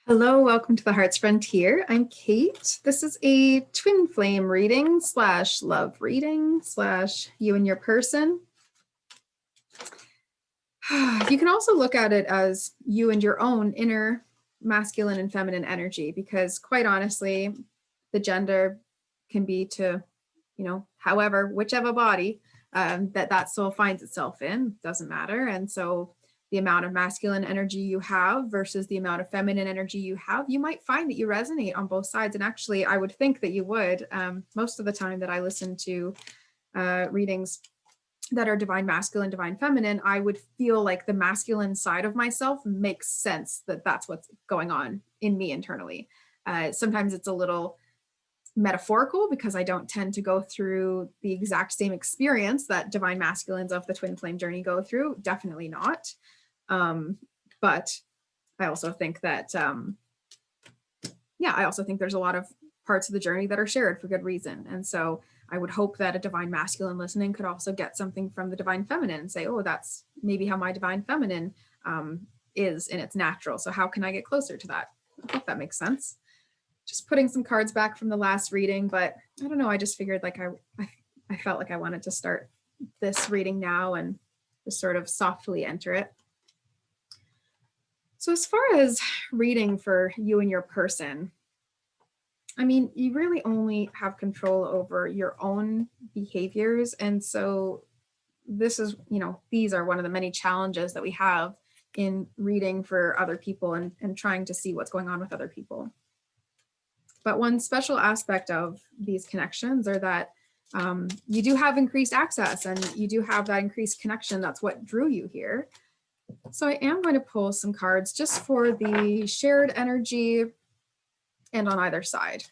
Hello, welcome to the Heart's Frontier. I'm Kate. This is a twin flame reading slash love reading slash you and your person. You can also look at it as you and your own inner masculine and feminine energy, because quite honestly, the gender can be to, however, whichever body that soul finds itself in, doesn't matter. And so the amount of masculine energy you have versus the amount of feminine energy you have, you might find that you resonate on both sides. And actually, I would think that you would. Most of the time that I listen to readings that are divine masculine, divine feminine, I would feel like the masculine side of myself makes sense, that that's what's going on in me internally. Sometimes it's a little metaphorical because I don't tend to go through the exact same experience that divine masculines of the twin flame journey go through. Definitely not. But I also think that, I also think there's a lot of parts of the journey that are shared for good reason. And so I would hope that a divine masculine listening could also get something from the divine feminine and say, oh, that's maybe how my divine feminine is in its natural. So how can I get closer to that? I hope that makes sense. Just putting some cards back from the last reading, but I don't know. I just figured like I felt like I wanted to start this reading now and just sort of softly enter it. So as far as reading for you and your person, I mean, you really only have control over your own behaviors. And so this is, these are one of the many challenges that we have in reading for other people and trying to see what's going on with other people. But one special aspect of these connections are that you do have increased access and you do have that increased connection. That's what drew you here. So I am going to pull some cards just for the shared energy and on either side.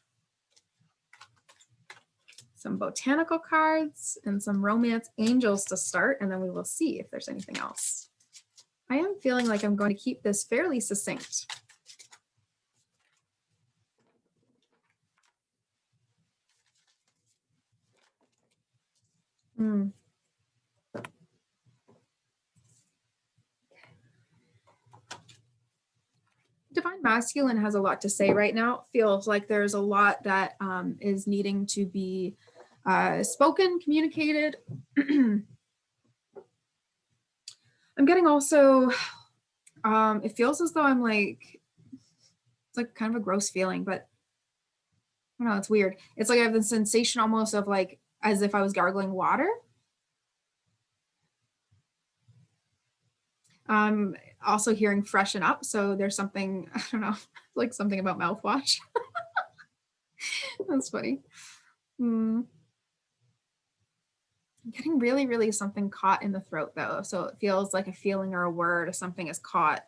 Some botanical cards and some romance angels to start, and then we will see if there's anything else. I am feeling like I'm going to keep this fairly succinct. Divine masculine has a lot to say right now. It feels like there's a lot that is needing to be spoken, communicated. I'm getting also, it feels as though I'm like, it's like kind of a gross feeling, but I don't know, it's weird. It's like I have the sensation almost of like, as if I was gargling water. Also hearing freshen up. So there's something, I don't know, like something about mouthwash. That's funny. I'm getting really, really something caught in the throat though. So it feels like a feeling or a word or something is caught.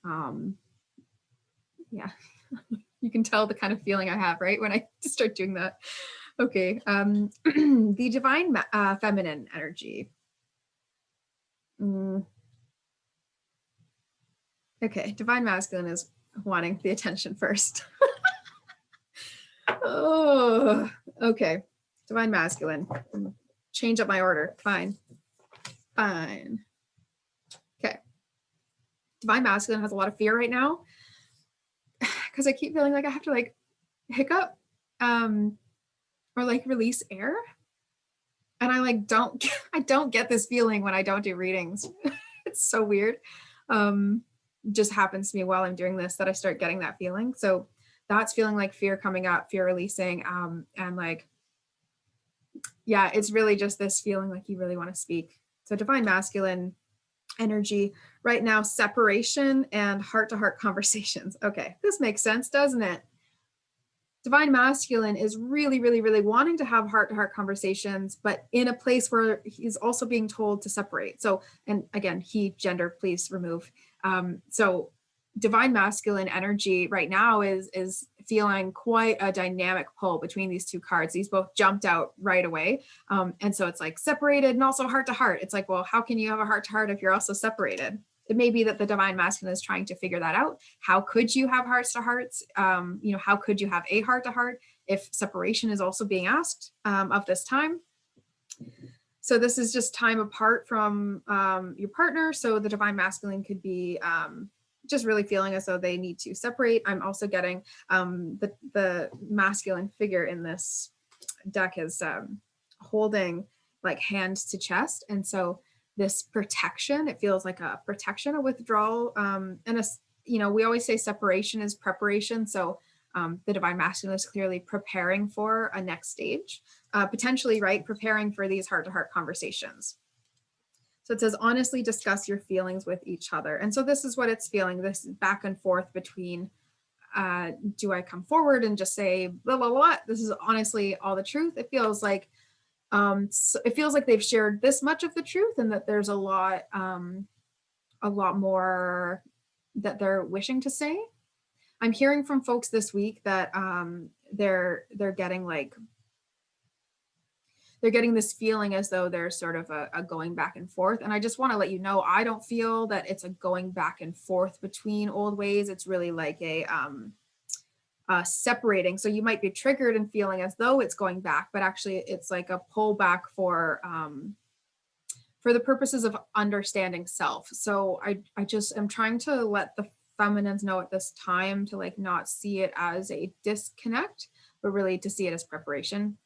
Yeah, you can tell the kind of feeling I have, right? When I start doing that. Okay, the divine feminine energy. Okay, divine masculine is wanting the attention first. Oh, okay. Divine masculine. Change up my order. Fine. Okay. Divine masculine has a lot of fear right now because I keep feeling like I have to like hiccup or like release air. And I like I don't get this feeling when I don't do readings. It's so weird. Just happens to me while I'm doing this that I start getting that feeling. So that's feeling like fear coming up, fear releasing, and like, yeah, it's really just this feeling like you really want to speak. So divine masculine energy right now, separation and heart-to-heart conversations. Okay, this makes sense, doesn't it? Divine masculine is really, really, really wanting to have heart-to-heart conversations, but in a place where he's also being told to separate. So, and again, he, gender, please remove. So divine masculine energy right now is feeling quite a dynamic pull between these two cards. These both jumped out right away. And so it's like separated and also heart to heart. It's like, well, how can you have a heart to heart if you're also separated? It may be that the divine masculine is trying to figure that out. How could you have hearts to hearts? How could you have a heart to heart if separation is also being asked of this time? So this is just time apart from your partner. So the divine masculine could be just really feeling as though they need to separate. I'm also getting the masculine figure in this deck is holding like hand to chest. And so this protection, it feels like a protection, a withdrawal, and we always say separation is preparation. So the divine masculine is clearly preparing for a next stage, potentially, right? Preparing for these heart-to-heart conversations. So it says, honestly discuss your feelings with each other. And so this is what it's feeling, this back and forth between, do I come forward and just say, blah, blah, blah, this is honestly all the truth? It feels like they've shared this much of the truth, and that there's a lot more that they're wishing to say. I'm hearing from folks this week that they're getting this feeling as though there's sort of a going back and forth. And I just want to let you know, I don't feel that it's a going back and forth between old ways. It's really like a separating. So you might be triggered and feeling as though it's going back, but actually it's like a pullback for the purposes of understanding self. So I just am trying to let the feminines know at this time to like not see it as a disconnect, but really to see it as preparation.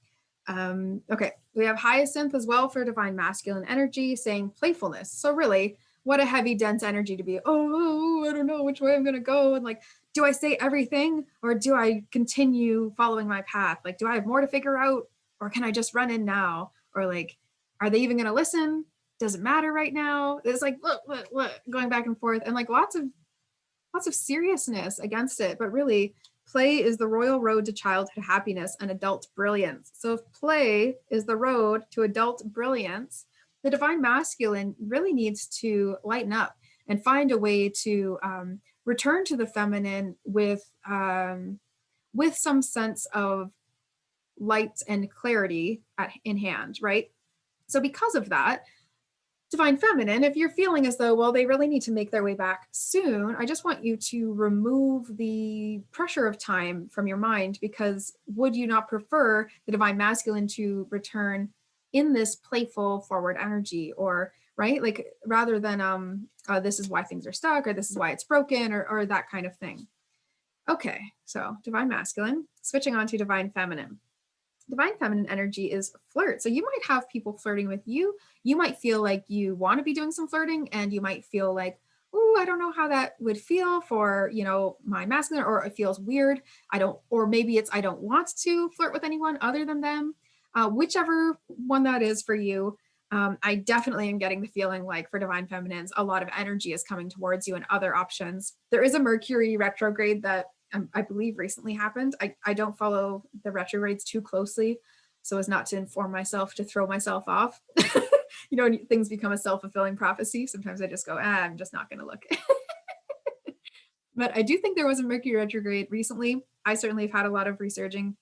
Okay, we have Hyacinth as well for divine masculine energy, saying playfulness. So really, what a heavy, dense energy to be, oh, I don't know which way I'm going to go. And like, do I say everything, or do I continue following my path? Like, do I have more to figure out, or can I just run in now? Or like, are they even going to listen? Does it matter right now? It's like, look, going back and forth, and like lots of seriousness against it. But really, play is the royal road to childhood happiness and adult brilliance. So if play is the road to adult brilliance, the divine masculine really needs to lighten up and find a way to return to the feminine with some sense of light and clarity in hand, right? So because of that, divine feminine, if you're feeling as though, well, they really need to make their way back soon, I just want you to remove the pressure of time from your mind, because would you not prefer the divine masculine to return in this playful forward energy, or right, like rather than this is why things are stuck, or this is why it's broken, or that kind of thing. Okay, so divine masculine, switching on to divine feminine. Divine feminine energy is flirt. So you might have people flirting with you. You might feel like you want to be doing some flirting, and you might feel like, oh, I don't know how that would feel for, my masculine, or it feels weird. Or maybe it's, I don't want to flirt with anyone other than them. Whichever one that is for you. I definitely am getting the feeling like for divine feminines, a lot of energy is coming towards you and other options. There is a Mercury retrograde that I believe recently happened. I don't follow the retrogrades too closely, so as not to inform myself, to throw myself off. Things become a self-fulfilling prophecy. Sometimes I just go, I'm just not going to look. But I do think there was a Mercury retrograde recently. I certainly have had a lot of resurging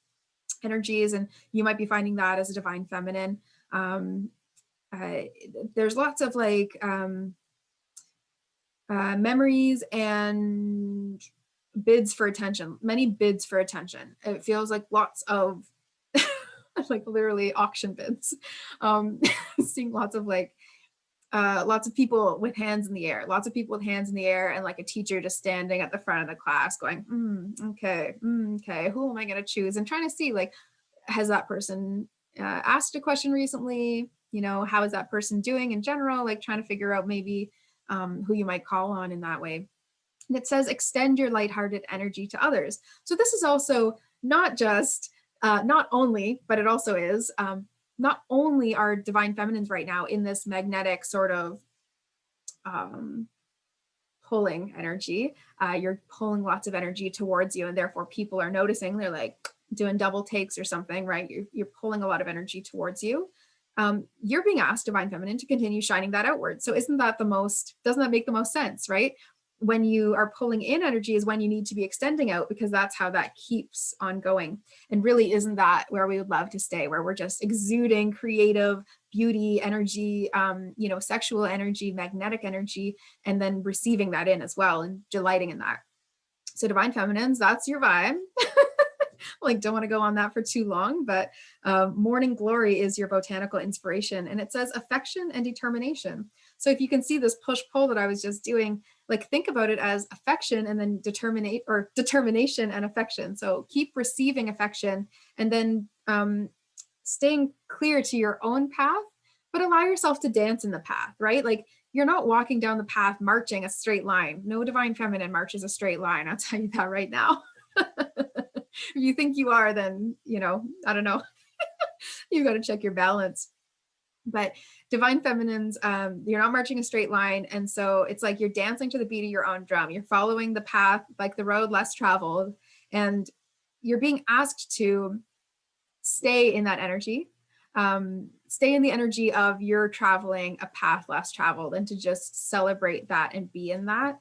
energies, and you might be finding that as a divine feminine. There's lots of like memories and bids for attention, many bids for attention. It feels like lots of like literally auction bids. Seeing lots of people with hands in the air, and like a teacher just standing at the front of the class going, okay, who am I going to choose? And trying to see, like, has that person asked a question recently? How is that person doing in general? Like trying to figure out maybe who you might call on in that way. And it says, extend your lighthearted energy to others. So this is also not just, not only, but it also is, not only are divine feminines right now in this magnetic sort of pulling energy, you're pulling lots of energy towards you, and therefore people are noticing, they're like doing double takes or something, right? You're pulling a lot of energy towards you. You're being asked, divine feminine, to continue shining that outward. So doesn't that make the most sense, right? When you are pulling in energy is when you need to be extending out, because that's how that keeps on going. And really, isn't that where we would love to stay, where we're just exuding creative beauty energy, sexual energy, magnetic energy, and then receiving that in as well and delighting in that. So divine feminines, that's your vibe. Like, don't want to go on that for too long, but morning glory is your botanical inspiration. And it says affection and determination. So if you can see this push-pull that I was just doing, like think about it as affection and then determination and affection. So keep receiving affection and then staying clear to your own path, but allow yourself to dance in the path, right? Like you're not walking down the path marching a straight line. No divine feminine marches a straight line. I'll tell you that right now. If you think you are, then, I don't know. You've got to check your balance. But divine feminines, you're not marching a straight line. And so it's like you're dancing to the beat of your own drum. You're following the path, like the road less traveled. And you're being asked to stay in that energy, stay in the energy of you're traveling a path less traveled, and to just celebrate that and be in that.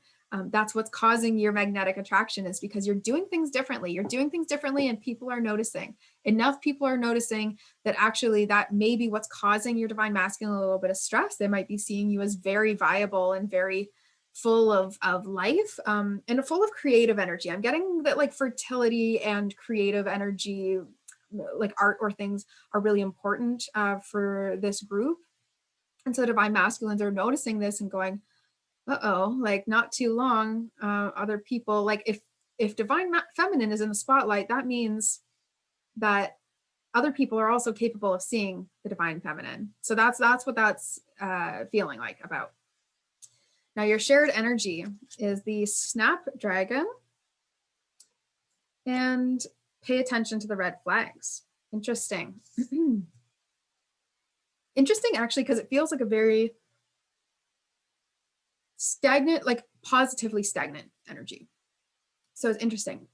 That's what's causing your magnetic attraction, is because you're doing things differently. You're doing things differently and people are noticing. Enough people are noticing that actually that may be what's causing your divine masculine a little bit of stress. They might be seeing you as very viable and very full of life, and full of creative energy. I'm getting that like fertility and creative energy, like art or things, are really important for this group. And so the divine masculines are noticing this and going, uh-oh, like not too long, other people, like if divine feminine is in the spotlight, that means that other people are also capable of seeing the divine feminine. So that's what that's feeling like about. Now your shared energy is the Snapdragon, and pay attention to the red flags. Interesting. Interesting, actually, because it feels like a very stagnant, like positively stagnant energy. So it's interesting.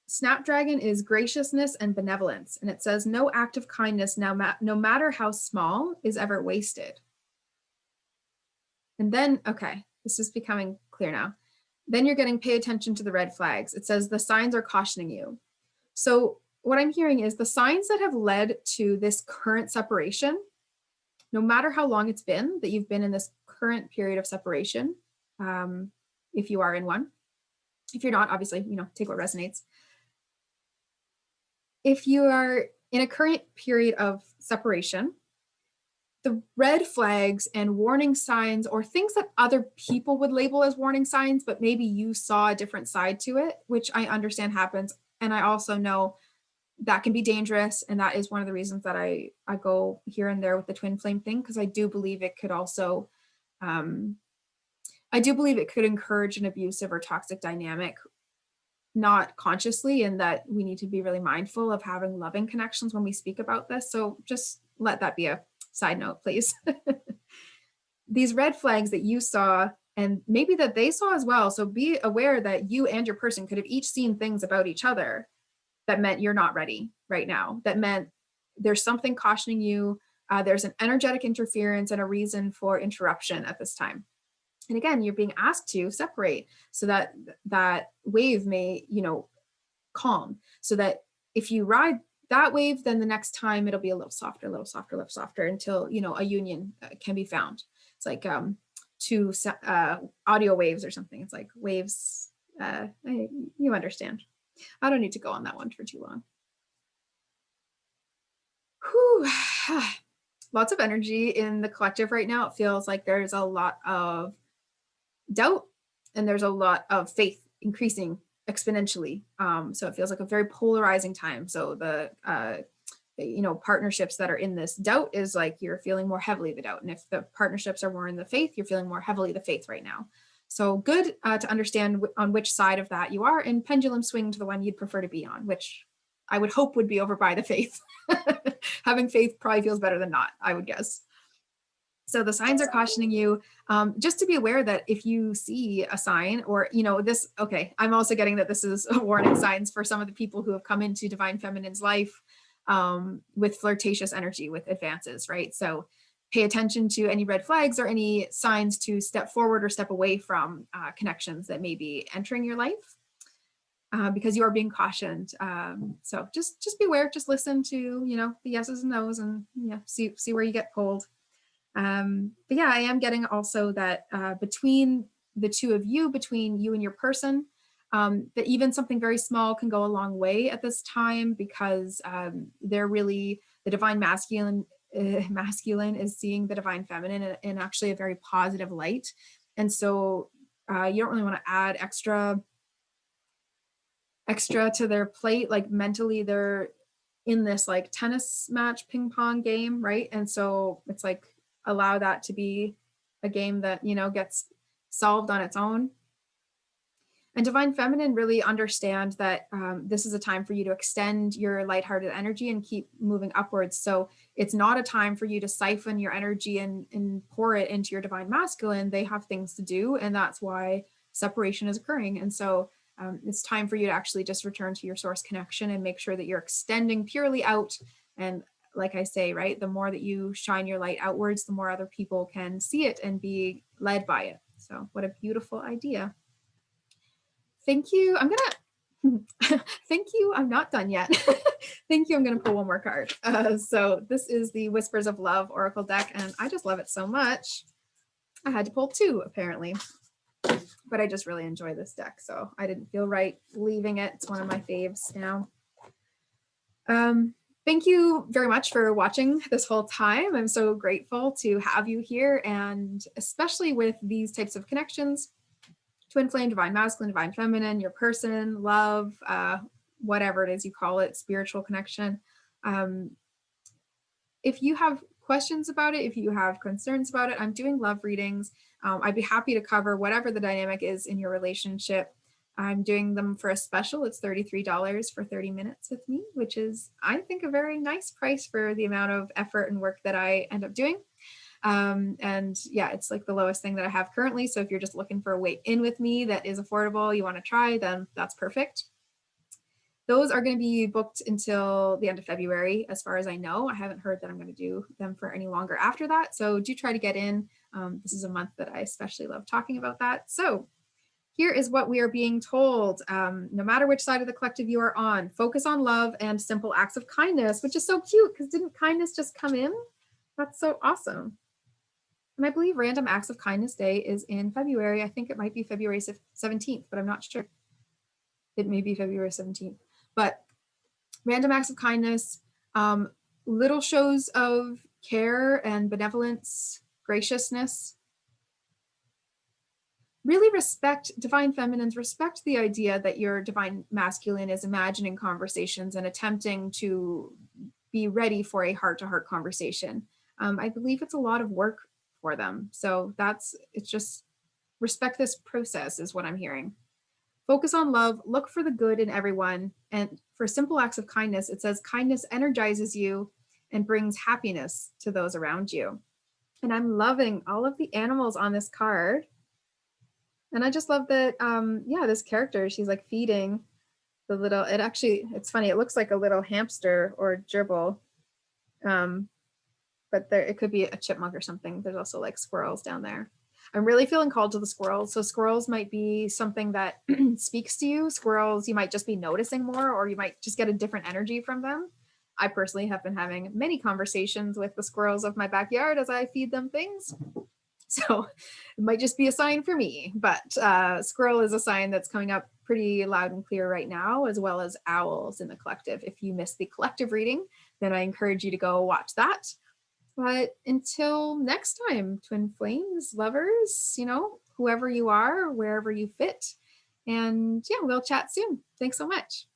Snapdragon is graciousness and benevolence. And it says, no act of kindness, now no matter how small, is ever wasted. And then, okay, this is becoming clear now. Then you're getting pay attention to the red flags. It says the signs are cautioning you. So what I'm hearing is the signs that have led to this current separation, no matter how long it's been that you've been in this current period of separation, if you are in one. If you're not, obviously, take what resonates. If you are in a current period of separation, the red flags and warning signs, or things that other people would label as warning signs, but maybe you saw a different side to it, which I understand happens. And I also know that can be dangerous. And that is one of the reasons that I go here and there with the twin flame thing, because I do believe it could also, I do believe it could encourage an abusive or toxic dynamic, not consciously, and that we need to be really mindful of having loving connections when we speak about this. So just let that be a side note, please. These red flags that you saw, and maybe that they saw as well. So be aware that you and your person could have each seen things about each other that meant you're not ready right now. That meant there's something cautioning you. There's an energetic interference and a reason for interruption at this time. And again, you're being asked to separate so that that wave may, calm. So that if you ride that wave, then the next time it'll be a little softer, until, a union can be found. It's like two audio waves or something. It's like waves. You understand. I don't need to go on that one for too long. Whew. Lots of energy in the collective right now. It feels like there's a lot of doubt and there's a lot of faith increasing exponentially. So it feels like a very polarizing time. So the partnerships that are in this doubt is like you're feeling more heavily the doubt. And if the partnerships are more in the faith, you're feeling more heavily the faith right now. So good to understand on which side of that you are, and pendulum swing to the one you'd prefer to be on, which I would hope would be over by the faith. Having faith probably feels better than not, I would guess. So the signs are cautioning you, just to be aware that if you see a sign or, this, okay, I'm also getting that this is a warning signs for some of the people who have come into Divine Feminine's life with flirtatious energy, with advances, right? So pay attention to any red flags or any signs to step forward or step away from connections that may be entering your life. Because you are being cautioned. So just be aware, just listen to, the yeses and nos, and see where you get pulled. But yeah, I am getting also that between the two of you, between you and your person, that even something very small can go a long way at this time, because they're really, the divine masculine is seeing the divine feminine in actually a very positive light. And so You don't really want to add extra to their plate. Like mentally, they're in this like tennis match, ping pong game, right? And so it's like allow that to be a game that, you know, gets solved on its own. And Divine Feminine really understand that this is a time for you to extend your lighthearted energy and keep moving upwards. So it's not a time for you to siphon your energy and pour it into your Divine Masculine. They have things to do, and that's why separation is occurring. And so it's time for you to actually just return to your source connection and make sure that you're extending purely out. And like I say, right, the more that you shine your light outwards, the more other people can see it and be led by it. So what a beautiful idea. Thank you. I'm gonna thank you. I'm not done yet. Thank you. I'm gonna pull one more card. So this is the Whispers of Love Oracle deck, and I just love it so much. I had to pull two apparently, but I just really enjoy this deck, so I didn't feel right leaving it. It's one of my faves now. Thank you very much for watching this whole time. I'm so grateful to have you here, and especially with these types of connections. Twin flame, divine masculine, divine feminine, your person, love, whatever it is you call it, spiritual connection. If you have questions about it, if you have concerns about it, I'm doing love readings. I'd be happy to cover whatever the dynamic is in your relationship. I'm doing them for a special. It's $33 for 30 minutes with me, which is, I think, a very nice price for the amount of effort and work that I end up doing. And yeah, it's like the lowest thing that I have currently. So if you're just looking for a way in with me that is affordable, you want to try, then that's perfect. Those are going to be booked until the end of February, as far as I know. I haven't heard that I'm going to do them for any longer after that. So do try to get in. This is a month that I especially love talking about that. So here is what we are being told. No matter which side of the collective you are on, focus on love and simple acts of kindness, which is so cute because didn't kindness just come in? That's so awesome. And I believe Random Acts of Kindness Day is in February. I think it might be February 17th, but I'm not sure. It may be February 17th. But Random Acts of Kindness, little shows of care and benevolence, graciousness. Really respect divine feminines, respect the idea that your divine masculine is imagining conversations and attempting to be ready for a heart-to-heart conversation. I believe it's a lot of work for them. So it's just respect this process is what I'm hearing. Focus on love, look for the good in everyone. And for simple acts of kindness, it says kindness energizes you and brings happiness to those around you. And I'm loving all of the animals on this card. And I just love that, yeah, this character, she's like feeding the little, it's funny, it looks like a little hamster or gerbil. But there, it could be a chipmunk or something. There's also like squirrels down there. I'm really feeling called to the squirrels. So squirrels might be something that speaks to you. Squirrels, you might just be noticing more, or you might just get a different energy from them. I personally have been having many conversations with the squirrels of my backyard as I feed them things. So it might just be a sign for me, but squirrel is a sign that's coming up pretty loud and clear right now, as well as owls in the collective. If you missed the collective reading, then I encourage you to go watch that. But until next time, twin flames, lovers, you know, whoever you are, wherever you fit. And yeah, we'll chat soon. Thanks so much.